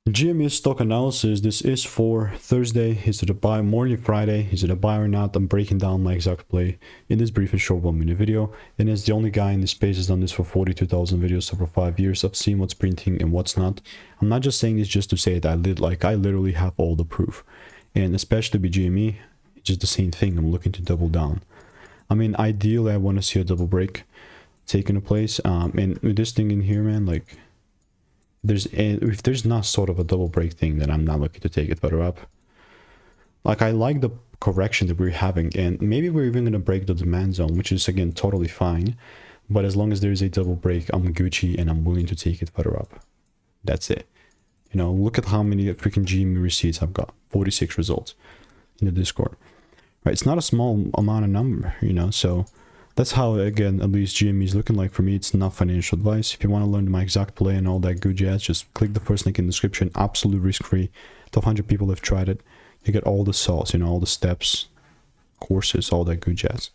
GME stock analysis. This is for Thursday. Is it a buy? Morning Friday. Is it a buy or not? I'm breaking down my exact play in this brief and short 1-minute video. And as the only guy in this space has done this for 42,000 videos over 5 years, I've seen what's printing and what's not. I'm not just saying this just to say that I literally have all the proof. And especially with GME, it's just the same thing. I'm looking to double down. I mean, ideally, I want to see a double break taking place. And with this thing in here, man, like, if there's not sort of a double break thing, then I'm not looking to take it further up. Like, I like the correction that we're having, and maybe we're even going to break the demand zone, which is again totally fine. But as long as there is a double break, I'm Gucci and I'm willing to take it further up. That's it. You know, look at how many freaking GME receipts I've got. 46 results in the Discord. Right, it's not a small amount of number, you know, so that's how, again, at least GME is looking like for me. It's not financial advice. If you want to learn my exact play and all that good jazz, just click the first link in the description. Absolute risk-free. 1,200 people have tried it. You get all the sauce, you know, all the steps, courses, all that good jazz.